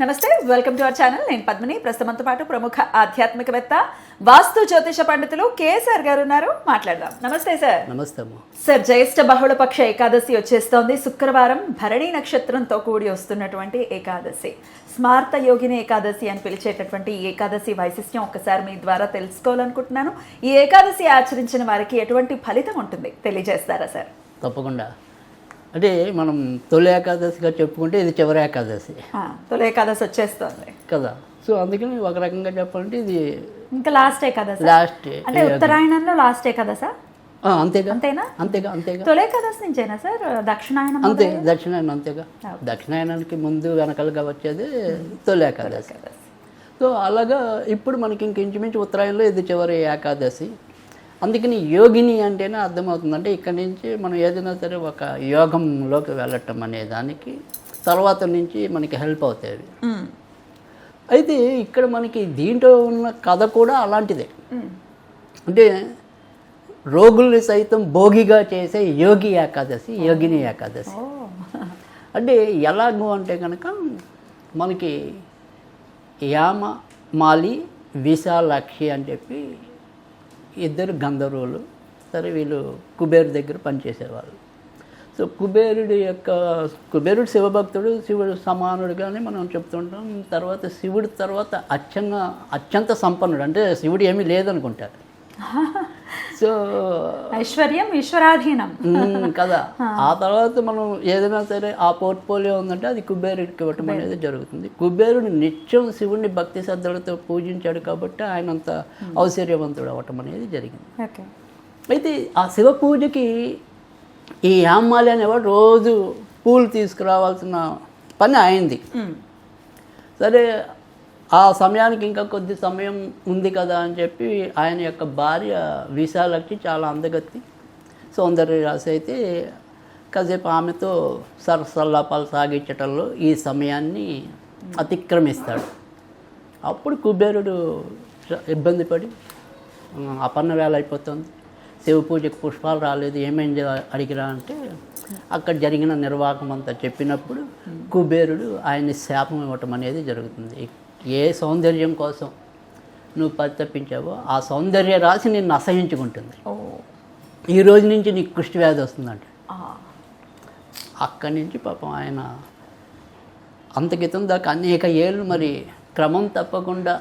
నమస్తే, welcome to our channel. నేను పద్మిని. ప్రస్తుతంతో పాటు ప్రముఖ ఆధ్యాత్మికవేత్త, వాస్తు జ్యోతిష పండితులు కేఎస్ఆర్ గారు ఉన్నారు. మాట్లాడదాం. నమస్తే సార్. నమస్తే అమ్మా. సార్, జ్యేష్ఠ బహుళపక్ష ఏకాదశి వచ్చేస్తోంది. శుక్రవారం భరణి నక్షత్రంతో కూడి వస్తున్నటువంటి ఏకాదశి, స్మార్త యోగిని ఏకాదశి అని పిలిచేటటువంటి ఈ ఏకాదశి వైశిష్ట్యం ఒక్కసారి మీ ద్వారా తెలుసుకోవాలనుకుంటున్నాను. ఈ ఏకాదశి ఆచరించిన వారికి ఎటువంటి ఫలితం ఉంటుంది తెలియజేస్తారా సార్? తప్పకుండా. అంటే మనం తొలి ఏకాదశిగా చెప్పుకుంటే ఇది చివరి ఏకాదశి. తొలి ఏకాదశి వచ్చేస్తుంది కదా. సో అందుకని ఒక రకంగా చెప్పాలంటే ఇది ఇంకా లాస్ట్ ఏకాదశి. లాస్ట్ అంటే ఉత్తరాయణంలో లాస్ట్ ఏకాదశా? అంతేగా. అంతేనా? అంతేగా. తొలి ఏకాదశి నుంచేనా సార్ దక్షిణాయనం? అంతే, దక్షిణాయనం. అంతేగా. దక్షిణాయనానికి ముందు వెనకలుగా వచ్చేది తొలి ఏకాదశి. సో అలాగా ఇప్పుడు మనకి ఇంచుమించు ఉత్తరాయణంలో ఇది చివరి ఏకాదశి. అందుకని యోగిని అంటేనే అర్థమవుతుంది. అంటే ఇక్కడి నుంచి మనం ఏదైనా సరే ఒక యోగంలోకి వెళ్ళటం అనే దానికి తర్వాత నుంచి మనకి హెల్ప్ అవుతాయి. అయితే ఇక్కడ మనకి దీంట్లో ఉన్న కథ కూడా అలాంటిదే. అంటే రోగుల్ని సైతం భోగిగా చేసే యోగి ఏకాదశి, యోగిని ఏకాదశి. అంటే ఎలాగో అంటే కనుక మనకి యామ, మాలి, విశాలాక్షి అని చెప్పి ఇద్దరు గంధర్వులు. సరే, వీళ్ళు కుబేరు దగ్గర పనిచేసేవాళ్ళు. సో కుబేరుడు శివభక్తుడు, శివుడు సమానుడుగానే మనం చెప్తుంటాం. తర్వాత శివుడి తర్వాత అత్యంత సంపన్నుడు. అంటే శివుడు ఏమీ లేదనుకుంటారు. సో ఐశ్వర్యం ఈశ్వరాధీనం కదా. ఆ తర్వాత మనం ఏదైనా సరే ఆ పోర్ట్ఫోలియో ఉందంటే అది కుబేరుడికి ఇవ్వటం అనేది జరుగుతుంది. కుబేరుడు నిత్యం శివుడిని భక్తి శ్రద్ధలతో పూజించాడు కాబట్టి ఆయన అంత ఔశ్వర్యవంతుడు అవ్వటం అనేది జరిగింది. అయితే ఆ శివ పూజకి ఈ యామ్మాలి అనేవాడు రోజు పూలు తీసుకురావాల్సిన పని అయింది. సరే, ఆ సమయానికి ఇంకా కొద్ది సమయం ఉంది కదా అని చెప్పి ఆయన యొక్క భార్య విశాలాక్షి చాలా అందగత్తి, సౌందర్య రాశి అయితే కాసేపు ఆమెతో సరసల్లాపాలు సాగించటంలో ఈ సమయాన్ని అతిక్రమిస్తాడు. అప్పుడు కుబేరుడు ఇబ్బంది పడి అపర్ణ వేళ అయిపోతుంది, శివ పూజకు పుష్పాలు రాలేదు, ఏమైంది అడిగిరా అంటే అక్కడ జరిగిన నిర్వాహకం అంతా చెప్పినప్పుడు కుబేరుడు ఆయన్ని శాపం ఇవ్వటం అనేది జరుగుతుంది. ఏ సౌందర్యం కోసం నువ్వు పరితపించావో ఆ సౌందర్య రాశి నిన్ను అసహించుకుంటుంది. ఈ రోజు నుంచి నీకు కుష్టి వ్యాధి వస్తుందంట. అక్కడి నుంచి పాపం ఆయన అంతకితం దాకా అనేక ఏళ్ళు మరి క్రమం తప్పకుండా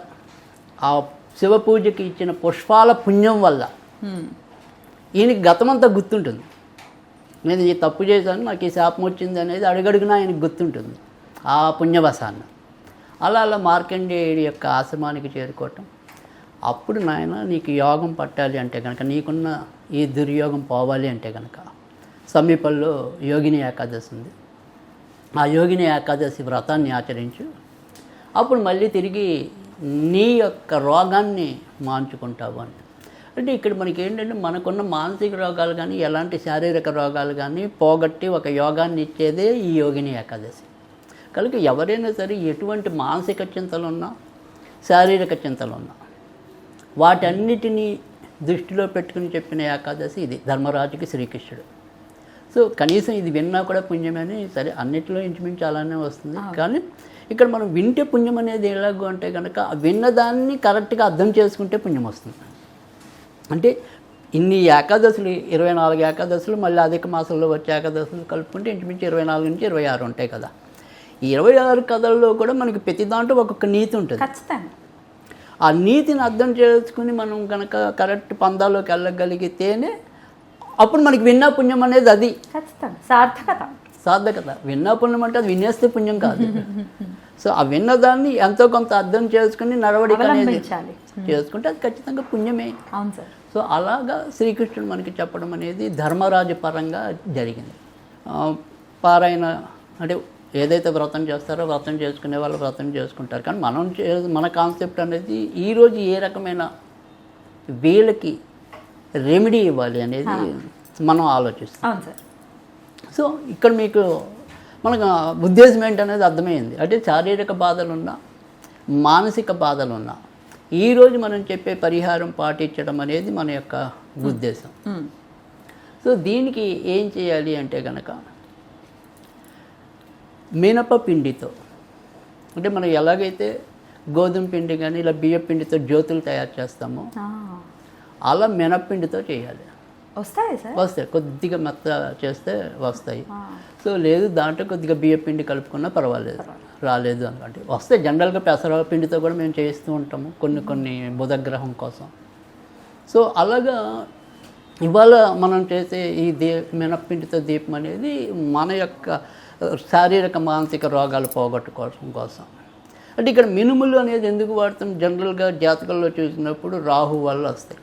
ఆ శివ పూజకి ఇచ్చిన పుష్పాల పుణ్యం వల్ల ఈయనకి గతమంతా గుర్తుంటుంది. నేను ఈ తప్పు చేశాను, నాకు ఈ శాపం వచ్చింది అనేది అడుగడుగునా ఆయనకు గుర్తుంటుంది ఆ పుణ్యవశాన్ని. అలా మార్కండేయుడి యొక్క ఆశ్రమానికి చేరుకోవటం. అప్పుడు నాయన నీకు యోగం పట్టాలి అంటే కనుక, నీకున్న ఈ దుర్యోగం పోవాలి అంటే కనుక సమీపంలో యోగిని ఏకాదశి ఉంది. ఆ యోగిని ఏకాదశి వ్రతాన్ని ఆచరించు. అప్పుడు మళ్ళీ తిరిగి నీ యొక్క రోగాన్ని మాన్చుకుంటావు అని. అంటే ఇక్కడ మనకి ఏంటంటే మనకున్న మానసిక రోగాలు కానీ ఎలాంటి శారీరక రోగాలు కానీ పోగొట్టి ఒక యోగాన్ని ఇచ్చేదే ఈ యోగిని ఏకాదశి. కనుక ఎవరైనా సరే ఎటువంటి మానసిక చింతలున్నా శారీరక చింతలున్నా వాటన్నిటినీ దృష్టిలో పెట్టుకుని చెప్పిన ఏకాదశి ఇది, ధర్మరాజుకి శ్రీకృష్ణుడు. సో కనీసం ఇది విన్నా కూడా పుణ్యమని. సరే, అన్నిటిలో ఇంచుమించు అలానే వస్తుంది. కానీ ఇక్కడ మనం వింటే పుణ్యం అనేది ఎలాగో అంటే కనుక విన్నదాన్ని కరెక్ట్గా అర్థం చేసుకుంటే పుణ్యం వస్తుంది. అంటే ఇన్ని ఏకాదశులు, 24 ఏకాదశులు, మళ్ళీ అధిక మాసంలో వచ్చే ఏకాదశులు కలుపుకుంటే ఇంచుమించు 24 నుంచి 26 ఉంటాయి కదా. ఈ 26 కథల్లో కూడా మనకి ప్రతి దాంట్లో ఒక్కొక్క నీతి ఉంటుంది. ఖచ్చితంగా ఆ నీతిని అర్థం చేసుకుని మనం కనుక కరెక్ట్ పందాల్లోకి వెళ్ళగలిగితేనే అప్పుడు మనకి విన్నా పుణ్యం అనేది అది ఖచ్చితంగా సార్థకత. విన్నా పుణ్యం అంటే అది వినేస్తే పుణ్యం కాదు. సో ఆ విన్నదాన్ని ఎంతో కొంత అర్థం చేసుకుని నడవడిక అనేది చేసుకుంటే అది ఖచ్చితంగా పుణ్యమే. అవును సార్. సో అలాగా శ్రీకృష్ణుడు మనకి చెప్పడం అనేది ధర్మరాజు పరంగా జరిగింది. పారాయణ అంటే ఏదైతే వ్రతం చేస్తారో వ్రతం చేసుకునే వాళ్ళు వ్రతం చేసుకుంటారు. కానీ మన కాన్సెప్ట్ అనేది ఈరోజు ఏ రకమైన వీళ్ళకి రెమెడీ ఇవ్వాలి అనేది మనం ఆలోచిస్తాం. సో ఇక్కడ మీకు మనకు ఉద్దేశం ఏంటనేది అర్థమైంది. అంటే శారీరక బాధలున్నా మానసిక బాధలున్నా ఈరోజు మనం చెప్పే పరిహారం పాటించడం అనేది మన యొక్క ఉద్దేశం. సో దీనికి ఏం చేయాలి అంటే కనుక మినప పిండితో అంటే మనం ఎలాగైతే గోధుమ పిండి కానీ ఇలా బియ్య పిండితో జ్యోతులు తయారు చేస్తామో అలా మినప్పిండితో చేయాలి. వస్తాయి సార్? వస్తాయి, కొద్దిగా మెత్త చేస్తే వస్తాయి. సో లేదు దాంట్లో కొద్దిగా బియ్య పిండి కలుపుకున్నా పర్వాలేదు, రాలేదు అంటే వస్తాయి. జనరల్గా పెసర పిండితో కూడా మేము చేస్తూ ఉంటాము కొన్ని బుధగ్రహం కోసం. సో అలాగా ఇవాళ మనం చేసే ఈ మినప్పిండితో దీపం అనేది మన యొక్క శారీరక మానసిక రోగాలు పోగొట్టుకోవడం కోసం. అంటే ఇక్కడ మినుములు అనేది ఎందుకు వాడతాం? జనరల్గా జాతకంలో చూసినప్పుడు రాహు వల్ల వస్తాయి.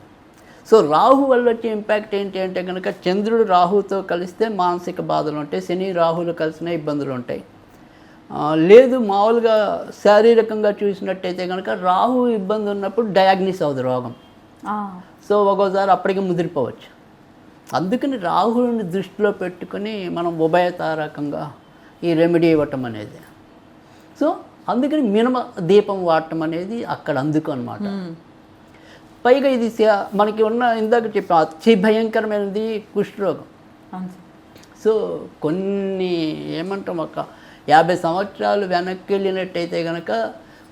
సో రాహు వల్ల వచ్చే ఇంపాక్ట్ ఏంటి అంటే కనుక చంద్రుడు రాహుతో కలిస్తే మానసిక బాధలు ఉంటాయి, శని రాహులు కలిసిన ఇబ్బందులు ఉంటాయి. లేదు మామూలుగా శారీరకంగా చూసినట్టయితే కనుక రాహు ఇబ్బంది ఉన్నప్పుడు డయాగ్నిస్ అవుతుంది రోగం. సో ఒక్కోసారి అప్పటికి ముదిరిపోవచ్చు. అందుకని రాహుని దృష్టిలో పెట్టుకుని మనం ఉభయతారకంగా ఈ రెమెడీ ఇవ్వటం అనేది. సో అందుకని మినమ దీపం వాడటం అనేది అక్కడ అందుకు అనమాట. పైగా ఇది మనకి ఉన్న ఇందాక చెప్పాం అతి భయంకరమైనది కుష్ఠరోగం. సో కొన్ని ఏమంటాం ఒక 50 సంవత్సరాలు వెనక్కి వెళ్ళినట్టయితే కనుక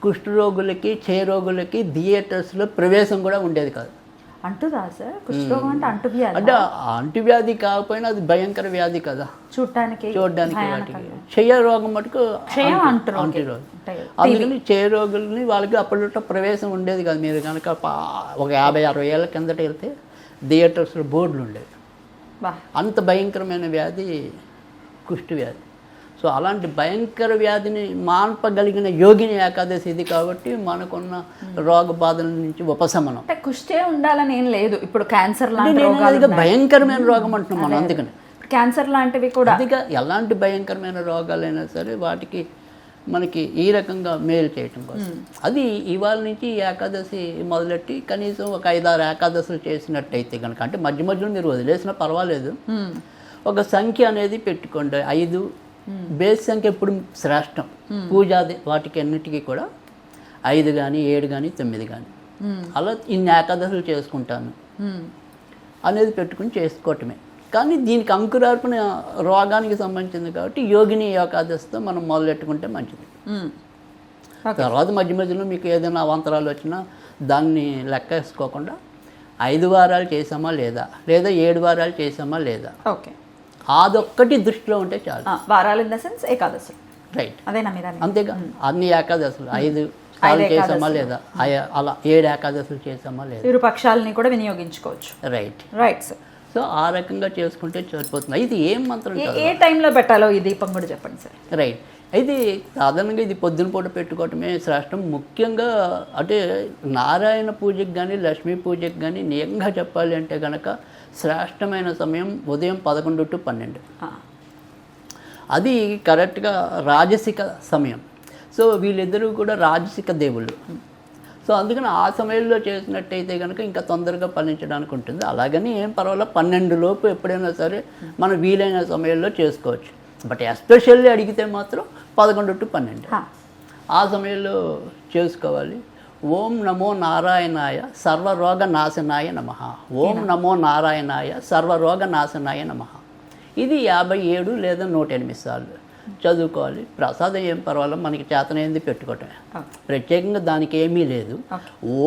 కుష్ఠరోగులకి క్షయరోగులకి థియేటర్స్లో ప్రవేశం కూడా ఉండేది కాదు. అంటుదా సార్? కుష్ఠరోగం అంటే అంటువ్యాధి? అంటే అంటువ్యాధి కాకపోయినా అది భయంకర వ్యాధి కదా చూడడానికి వాటికి. క్షయ రోగం మటుకు అంటురోగం. అందుకని క్షయ రోగులని వాళ్ళకి అప్పట్లో ప్రవేశం ఉండేది కాదు. మీరు కనుక ఒక 50-60 ఏళ్ళ కిందట వెళ్తే థియేటర్స్లో బోర్డులు ఉండేవి. అంత భయంకరమైన వ్యాధి కుష్టి వ్యాధి. సో అలాంటి భయంకర వ్యాధిని మాన్పగలిగిన యోగిని ఏకాదశి ఇది కాబట్టి మనకున్న రోగ బాధల నుంచి ఉపశమనం. అంటే కుష్టే ఉండాలని ఏం లేదు. ఇప్పుడు క్యాన్సర్ లాంటి భయంకరమైన రోగం అంటున్నాం మనం. అందుకని క్యాన్సర్ లాంటివి కూడా అదిగా ఎలాంటి భయంకరమైన రోగాలైనా సరే వాటికి మనకి ఈ రకంగా మేలు చేయటం కోసం అది ఇవాళ నుంచి ఏకాదశి మొదలెట్టి కనీసం ఒక 5-6 ఏకాదశులు చేసినట్టయితే కనుక, అంటే మధ్య మధ్యలో మీరు వదిలేసినా పర్వాలేదు, ఒక సంఖ్య అనేది పెట్టుకోండి. 5 బేస్ సంఖ్య ఎప్పుడు శ్రేష్టం. పూజాది వాటికి అన్నిటికీ కూడా 5 కానీ 7 కానీ 9 కానీ అలా ఇన్ని ఏకాదశులు చేసుకుంటాను అనేది పెట్టుకుని చేసుకోవటమే. కానీ దీనికి అంకురార్పణ రోగానికి సంబంధించింది కాబట్టి యోగిని ఏకాదశితో మనం మొదలెట్టుకుంటే మంచిది. తర్వాత మధ్య మధ్యలో మీకు ఏదైనా అవాంతరాలు వచ్చినా దాన్ని లెక్క వేసుకోకుండా 5 వారాలు చేసామా లేదా, లేదా 7 వారాలు చేసామా లేదా, ఓకే అదొక్కటి దృష్టిలో ఉంటే చాలు. వారాలు ఇన్ ద సెన్స్ ఏకాదశులు, రైట్, అదేనా మీరు? అంతేగా అన్ని ఏకాదశులు 5 సార్లు చేసామా లేదా, అలా 7 ఏకాదశులు చేసామా లేదా, విరూపక్షాలని కూడా వినియోగించుకోవచ్చు. Right right sir. సో ఆ రకంగా చేసుకుంటే సరిపోతుంది. ఇది ఏం మంత్రం, ఏ టైంలో పెట్టాలో ఈ దీపం కూడా చెప్పండి సార్. రైట్, అయితే సాధారణంగా ఇది పొద్దున పూట పెట్టుకోవటమే శ్రేష్టం. ముఖ్యంగా అంటే నారాయణ పూజకి కానీ లక్ష్మీ పూజకి కానీ నిజంగా చెప్పాలి అంటే కనుక శ్రేష్టమైన సమయం ఉదయం 11 to 12. అది కరెక్ట్గా రాజసిక సమయం. సో వీళ్ళిద్దరూ కూడా రాజసిక దేవుళ్ళు. సో అందుకని ఆ సమయంలో చేసినట్టయితే కనుక ఇంకా తొందరగా ఫలించడానికి ఉంటుంది. అలాగని ఏం పర్వాలేదు, 12 లోపు ఎప్పుడైనా సరే మనం వీలైన సమయంలో చేసుకోవచ్చు. బట్ ఎస్పెషల్లీ అడిగితే మాత్రం 11 to 12 ఆ సమయంలో చేసుకోవాలి. ఓం నమో నారాయణాయ సర్వరోగ నాశనాయ నమః. ఓం నమో నారాయణాయ సర్వరోగ నాశనాయ నమః. ఇది 57 లేదా 108 సార్లు చదువుకోవాలి. ప్రసాదం ఏం పర్వాలేదు, మనకి చేతనైంది పెట్టుకోవటమే. ప్రత్యేకంగా దానికి ఏమీ లేదు.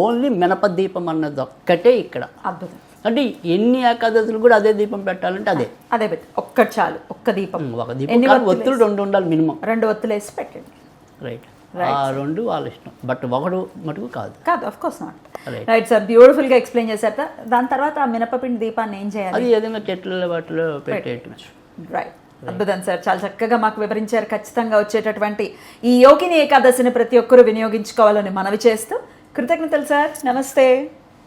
ఓన్లీ మినపదీపం అన్నది ఒక్కటే ఇక్కడ. అంటే ఎన్ని ఏకాదశులు కూడా అదే దీపం పెట్టాలంటే అదే ఒక్కటి చాలు. ఒక్క దీపం, ఒక దీపం. ఒత్తులు 2 ఉండాలి మినిమం. 2 ఒత్తులు వేసి పెట్టండి. రైట్, ఆ 2 వాళ్ళ ఇష్టం. బట్ ఒకడు మటుకు కాదు. Of course not. Right sir, beautiful గా ఎక్స్ప్లెయిన్ చేశారు. దాని తర్వాత ఆ మినపపిండి దీపాన్ని ఏం చేయాలి? అది ఏదైనా చెట్ల వాటిలో పెట్టేయటం. రైట్, అద్భుతం సార్, చాలా చక్కగా మాకు వివరించారు. ఖచ్చితంగా వచ్చేటటువంటి ఈ యోగిని ఏకాదశిని ప్రతి ఒక్కరూ వినియోగించుకోవాలని మనవి చేస్తూ కృతజ్ఞతలు సార్. నమస్తే.